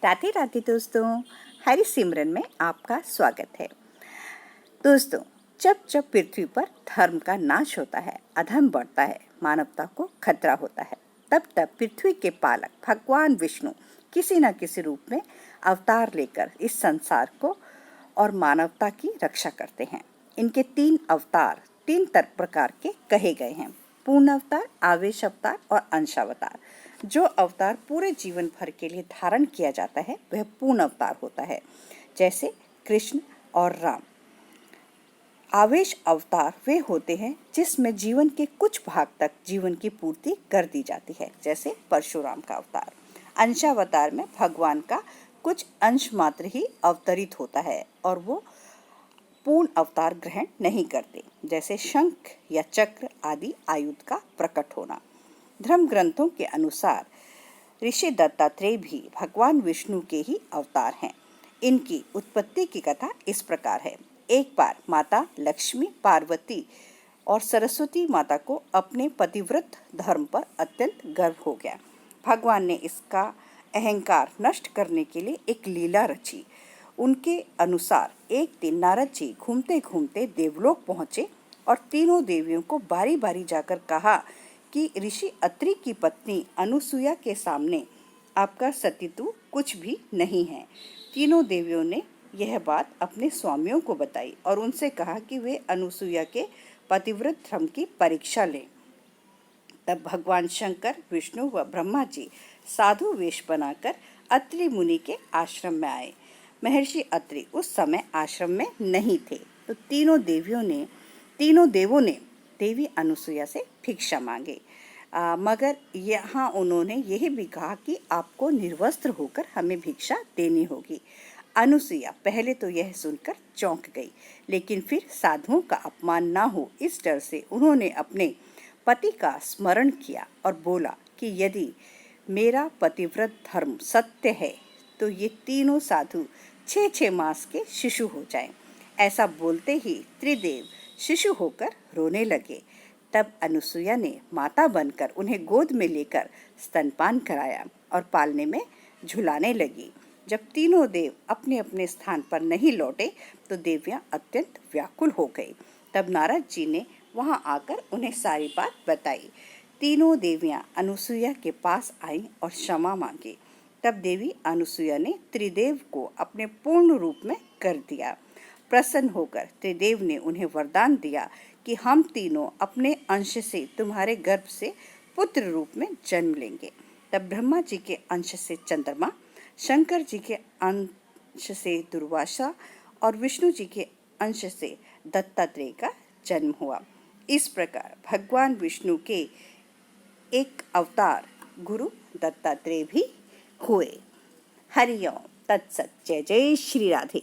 राधे राधे दोस्तों, हरि सिमरन में आपका स्वागत है। दोस्तों, जब जब पृथ्वी पर धर्म का नाश होता है, अधर्म बढ़ता है, मानवता को खतरा होता है, तब तब पृथ्वी के पालक भगवान विष्णु किसी न किसी रूप में अवतार लेकर इस संसार को और मानवता की रक्षा करते हैं। इनके 3 अवतार 3 प्रकार के कहे गए हैं: पूर्ण अवतार, आवेश अवतार और अंश अवतार। जो अवतार पूरे जीवन भर के लिए धारण किया जाता है वह पूर्ण अवतार होता है, जैसे कृष्ण और राम। आवेश अवतार वे होते हैं जिसमें जीवन के कुछ भाग तक जीवन की पूर्ति कर दी जाती है, जैसे परशुराम का अवतार। अंशावतार में भगवान का कुछ अंश मात्र ही अवतरित होता है और वो पूर्ण अवतार ग्रहण नहीं करते, जैसे शंख या चक्र आदि आयुध का प्रकट होना। धर्म ग्रंथों के अनुसार ऋषि दत्तात्रेय भी भगवान विष्णु के ही अवतार हैं। इनकी उत्पत्ति की कथा इस प्रकार है। एक बार माता लक्ष्मी, पार्वती और सरस्वती माता को अपने पतिव्रत धर्म पर अत्यंत गर्व हो गया। भगवान ने इसका अहंकार नष्ट करने के लिए एक लीला रची। उनके अनुसार एक दिन नारद जी घूमते घूमते देवलोक पहुँचे और तीनों देवियों को बारी बारी जाकर कहा कि ऋषि अत्रि की पत्नी अनुसुईया के सामने आपका सतीत्व कुछ भी नहीं है। तीनों देवियों ने यह बात अपने स्वामियों को बताई और उनसे कहा कि वे अनुसुईया के पतिव्रत धर्म की परीक्षा लें। तब भगवान शंकर, विष्णु व ब्रह्मा जी साधु वेश बनाकर अत्रि मुनि के आश्रम में आए। महर्षि अत्रि उस समय आश्रम में नहीं थे, तो तीनों देवों ने देवी अनुसुईया से भिक्षा मांगे, मगर यहाँ उन्होंने यह भी कहा कि आपको निर्वस्त्र होकर हमें भिक्षा देनी होगी। अनुसुईया पहले तो यह सुनकर चौंक गई, लेकिन फिर साधुओं का अपमान ना हो इस डर से उन्होंने अपने पति का स्मरण किया और बोला कि यदि मेरा पतिव्रत धर्म सत्य है तो ये तीनों साधु 6 मास के शिशु हो जाएं। ऐसा बोलते ही त्रिदेव शिशु होकर रोने लगे। तब अनुसुईया ने माता बनकर उन्हें गोद में लेकर स्तनपान कराया और पालने में झुलाने लगी। जब तीनों देव अपने अपने स्थान पर नहीं लौटे तो देवियां अत्यंत व्याकुल हो गई। तब नारद जी ने वहां आकर उन्हें सारी बात बताई। तीनों देवियां अनुसुईया के पास आईं और क्षमा मांगी। तब देवी अनुसुईया ने त्रिदेव को अपने पूर्ण रूप में कर दिया। प्रसन्न होकर त्रिदेव ने उन्हें वरदान दिया कि हम तीनों अपने अंश से तुम्हारे गर्भ से पुत्र रूप में जन्म लेंगे। तब ब्रह्मा जी के अंश से चंद्रमा, शंकर जी के अंश से दुर्वासा और विष्णु जी के अंश से दत्तात्रेय का जन्म हुआ। इस प्रकार भगवान विष्णु के एक अवतार गुरु दत्तात्रेय भी हुए। हरि ओम तत्सत। जय जय श्री राधे।